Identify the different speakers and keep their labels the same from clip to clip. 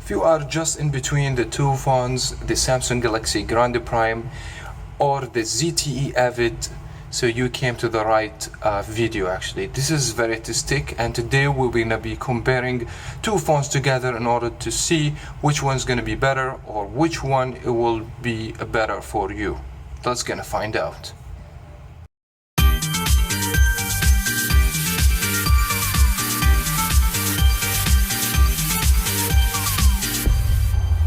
Speaker 1: If you are just in between the two phones, the Samsung Galaxy Grande Prime or the ZTE Avid, so you came to the right video. Actually, this is very artistic, and today we're gonna be comparing two phones together in order to see which one's gonna be better or which one it will be better for you. Let's gonna find out.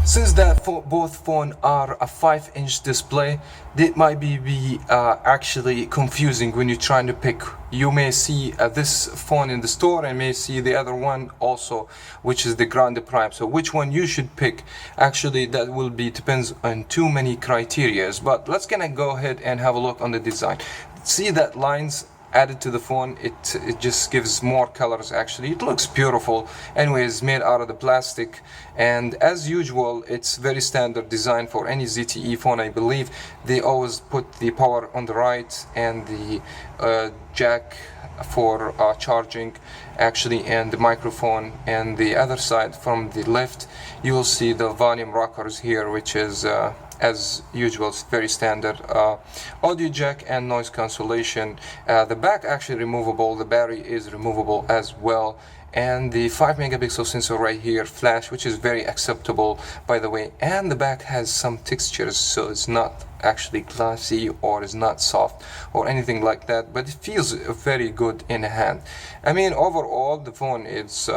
Speaker 1: Since that both phones are a 5-inch display, it might be actually confusing when you're trying to pick. You may see this phone in the store and may see the other one also, which is the Grande Prime. So which one you should pick, actually that will be depends on too many criterias. But let's gonna go ahead and have a look on the design. See that lines added to the phone, it just gives more colors. Actually, it looks beautiful. Anyways, made out of the plastic, and as usual, it's very standard design for any ZTE phone. I believe they always put the power on the right and the jack for charging, actually, and the microphone. And the other side from the left, you will see the volume rockers here, which is as usual, it's very standard. Audio jack and noise cancellation. The back actually removable, the battery is removable as well, and the 5-megapixel sensor right here, flash, which is very acceptable, by the way. And the back has some textures, so it's not actually glossy or is not soft or anything like that, but it feels very good in the hand. I mean, overall the phone is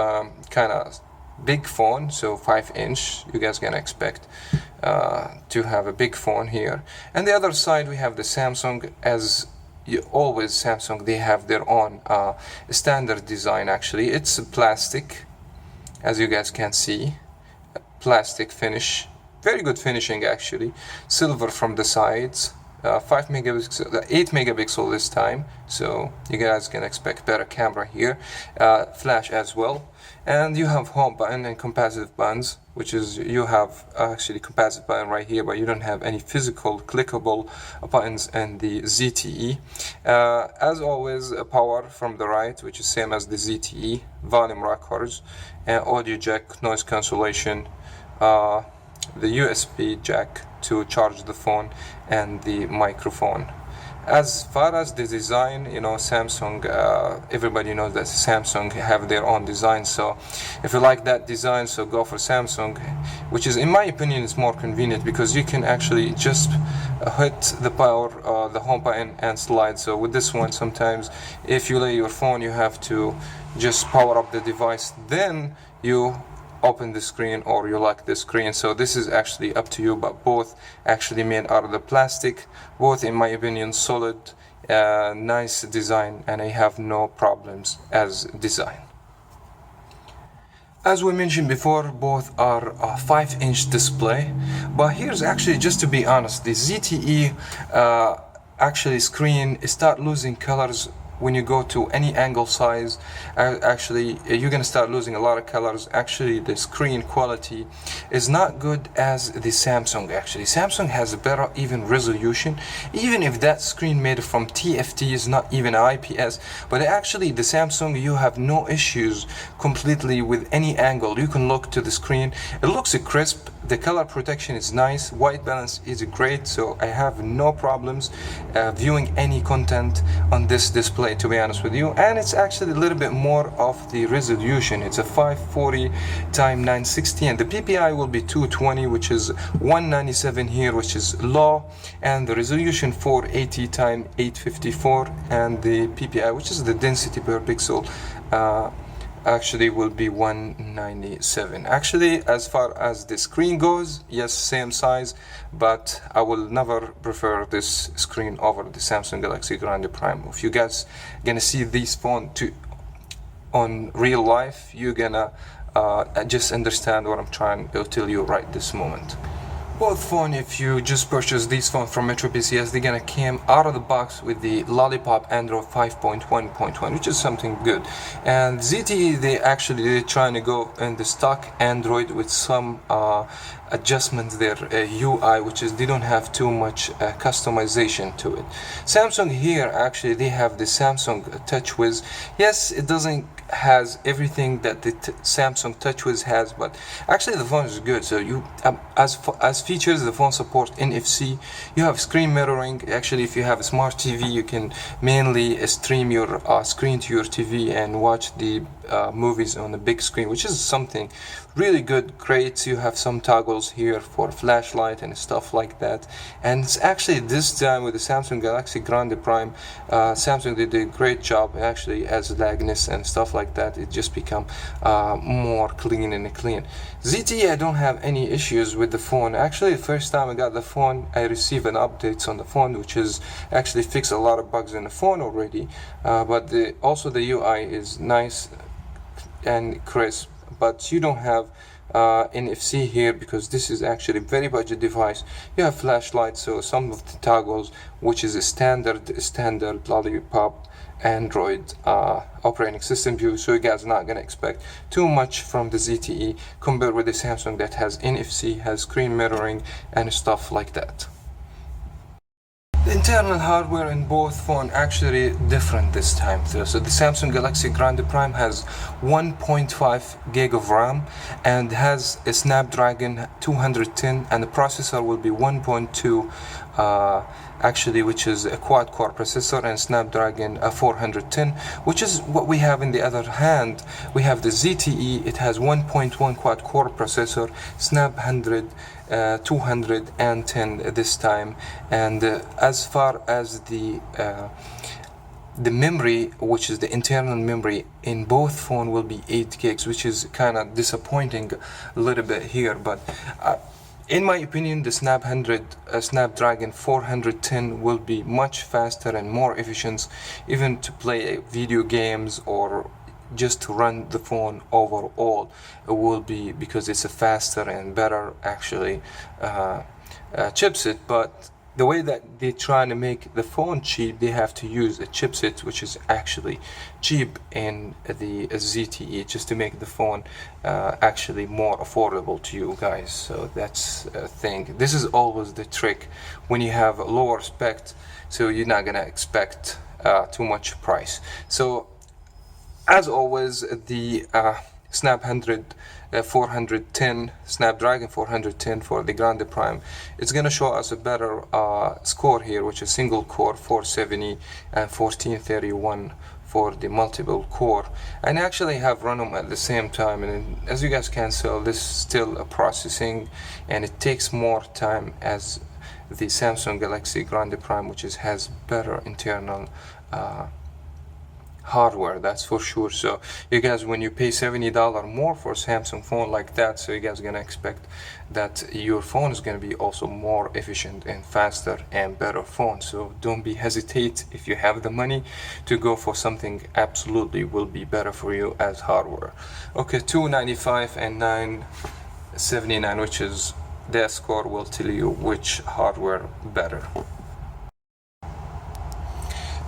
Speaker 1: kind of big phone, so 5-inch. You guys gonna expect to have a big phone here. And the other side we have the Samsung. As always, Samsung, they have their own standard design. Actually, it's plastic, as you guys can see, plastic finish, very good finishing actually. Silver from the sides, 5 megapixel, 8 megapixel this time, so you guys can expect better camera here. Flash as well. And you have home button and capacitive buttons, which is, you have actually capacitive button right here, but you don't have any physical clickable buttons in the ZTE. As always, power from the right, which is same as the ZTE, volume rockers, and audio jack, noise cancellation, the USB jack to charge the phone, and the microphone. As far as the design, you know, Samsung, everybody knows that Samsung have their own design. So if you like that design, so go for Samsung, which is, in my opinion, is more convenient because you can actually just hit the power, the home button, and slide. So with this one, sometimes if you lay your phone, you have to just power up the device, then you open the screen or you lock the screen. So this is actually up to you, but both actually made out of the plastic, both in my opinion solid, nice design, and I have no problems as design. As we mentioned before, both are a 5-inch display, but here's actually, just to be honest, the ZTE actually screen start losing colors when you go to any angle size. Actually, you're gonna start losing a lot of colors. Actually, the screen quality is not good as the Samsung. Actually, Samsung has a better even resolution, even if that screen made from TFT is not even IPS. But actually, the Samsung, you have no issues completely with any angle. You can look to the screen, it looks crisp. The color protection is nice, white balance is great, so I have no problems viewing any content on this display, to be honest with you. And it's actually a little bit more of the resolution. It's a 540 x 960, and the PPI will be 220, which is 197 here, which is low, and the resolution 480 x 854, and the PPI, which is the density per pixel, actually will be 197. Actually, as far as the screen goes, yes, same size, but I will never prefer this screen over the Samsung Galaxy Grande Prime. If you guys gonna see this phone on real life, you're gonna just understand what I'm trying to tell you right this moment. Both phone, if you just purchase these phones from Metro PCs, they're gonna come out of the box with the Lollipop Android 5.1.1, which is something good. And ZTE, they're trying to go in the stock Android with some adjustments there, UI, which is they don't have too much customization to it. Samsung here, actually, they have the Samsung TouchWiz. Yes, it doesn't has everything that the Samsung TouchWiz has, but actually the phone is good. So you as features, the phone supports NFC. You have screen mirroring. Actually, if you have a smart TV, you can mainly stream your screen to your TV and watch the movies on the big screen, which is something really good, great. You have some toggles here for flashlight and stuff like that. And it's actually this time with the Samsung Galaxy Grande Prime, Samsung did a great job actually as lagness and stuff like that. It just become more clean and clean. ZTE, I don't have any issues with the phone. Actually, the first time I got the phone, I received an update on the phone, which is actually fixed a lot of bugs in the phone already. But also the UI is nice and crisp, but you don't have NFC here because this is actually very budget device. You have flashlight, so some of the toggles, which is a standard Lollipop Android operating system view, so you guys are not gonna expect too much from the ZTE compared with the Samsung that has NFC, has screen mirroring and stuff like that. The internal hardware in both phones actually different this time too. So the Samsung Galaxy Grande Prime has 1.5 gig of RAM and has a Snapdragon 210, and the processor will be 1.2 actually, which is a quad-core processor, and Snapdragon 410, which is what we have. In the other hand, we have the ZTE. It has 1.1 quad-core processor, Snap 210 this time. And as far as the memory, which is the internal memory in both phones, will be 8 gigs, which is kind of disappointing a little bit here, but in my opinion, the Snapdragon 410 will be much faster and more efficient, even to play video games or just to run the phone overall. It will be, because it's a faster and better actually chipset. But the way that they're trying to make the phone cheap, they have to use a chipset which is actually cheap in the ZTE, just to make the phone actually more affordable to you guys. So that's a thing. This is always the trick when you have a lower spec, so you're not gonna expect too much price. So as always, the Snapdragon 410 for the Grande Prime, it's gonna show us a better score here, which is single core 470 and 1431 for the multiple core, and actually have run them at the same time. And as you guys can tell, this is still a processing and it takes more time as the Samsung Galaxy Grande Prime, which has better internal hardware, that's for sure. So you guys, when you pay $70 more for a Samsung phone like that, so you guys are gonna expect that your phone is gonna be also more efficient and faster and better phone. So don't be hesitate if you have the money to go for something absolutely will be better for you as hardware. Okay, 295 and 979, which is their score, will tell you which hardware better.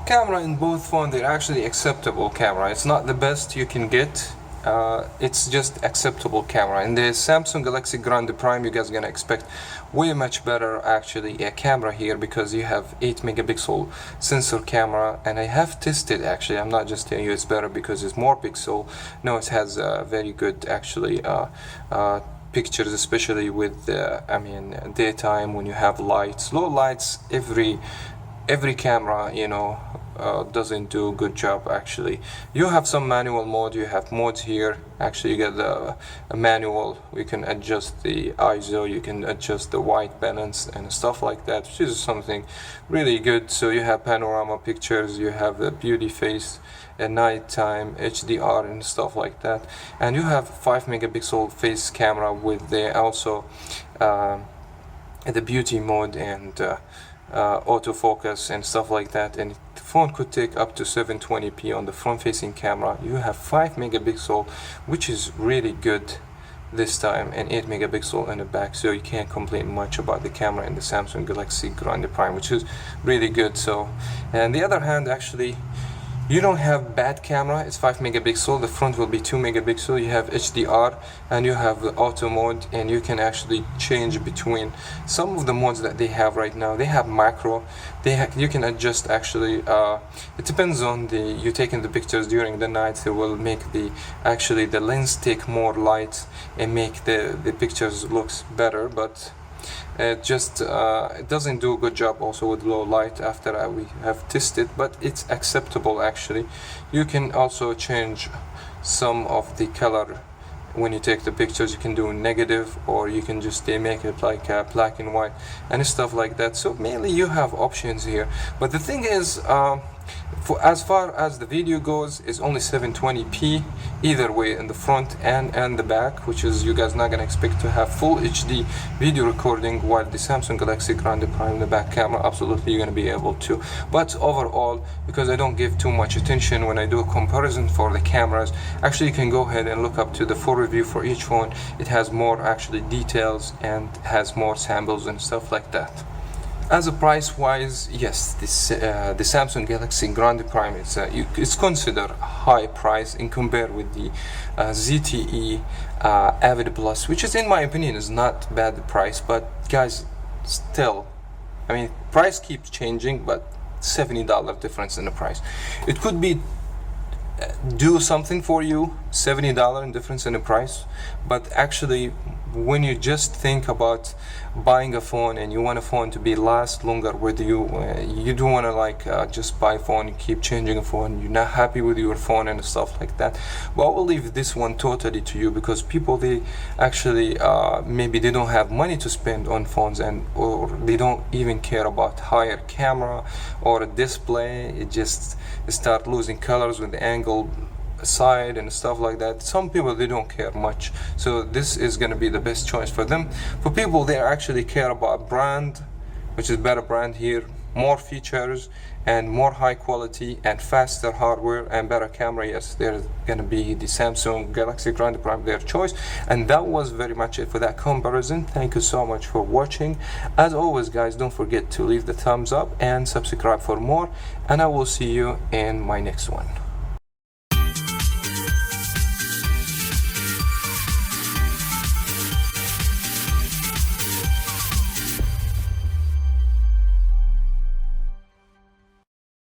Speaker 1: Camera in both phones, they're actually acceptable camera. It's not the best you can get, it's just acceptable camera. In the Samsung Galaxy Grande Prime, you guys are gonna expect way much better actually a camera here, because you have 8 megapixel sensor camera, and I have tested actually. I'm not just telling you it's better because it's more pixel. No, it has very good actually pictures, especially with daytime when you have lights. Low lights, every camera, you know, doesn't do a good job actually. You have some manual mode, you have modes here. Actually, you get a manual. You can adjust the ISO, you can adjust the white balance and stuff like that, which is something really good. So you have panorama pictures, you have the beauty face, a nighttime HDR and stuff like that, and you have 5 megapixel face camera with the also the beauty mode and autofocus and stuff like that. And the phone could take up to 720p on the front facing camera. You have 5 megapixel, which is really good this time, and 8 megapixel in the back, so you can't complain much about the camera in the Samsung Galaxy Grande Prime, which is really good. So, and the other hand, actually, you don't have bad camera. It's 5 megapixel. The front will be 2 megapixel. You have HDR and you have the auto mode, and you can actually change between some of the modes that they have right now. They have macro. You can adjust actually. It depends on you taking the pictures during the night. It will make the lens take more light and make the pictures looks better, but it doesn't do a good job also with low light after we have tested, but it's acceptable actually. You can also change some of the color when you take the pictures. You can do negative, or you can just make it like black and white and stuff like that. So mainly you have options here, but the thing is, as far as the video goes, is only 720p either way in the front and the back, which is you guys not gonna expect to have full HD video recording, while the Samsung Galaxy Grande Prime, the back camera, absolutely you're gonna be able to. But overall, because I don't give too much attention when I do a comparison for the cameras, actually you can go ahead and look up to the full review for each phone. It has more actually details and has more samples and stuff like that. As a price wise, yes, the Samsung Galaxy Grande Prime it's considered a high price in compared with the ZTE Avid Plus, which is, in my opinion, is not bad price. But guys, still, I mean, price keeps changing, but $70 difference in the price. It could be do something for you, $70 in difference in the price, but actually when you just think about buying a phone and you want a phone to be last longer with you, you don't want to just buy a phone and keep changing a phone. You're not happy with your phone and stuff like that. Well, I will leave this one totally to you, because people, they actually maybe they don't have money to spend on phones, or they don't even care about higher camera or a display. It just start losing colors with the angle side and stuff like that. Some people, they don't care much, so this is going to be the best choice for them. For people, they actually care about brand, which is better brand here, more features and more high quality and faster hardware and better camera, yes, they're going to be the Samsung Galaxy Grande Prime their choice. And that was very much it for that comparison. Thank you so much for watching. As always, guys, don't forget to leave the thumbs up and subscribe for more, and I will see you in my next one.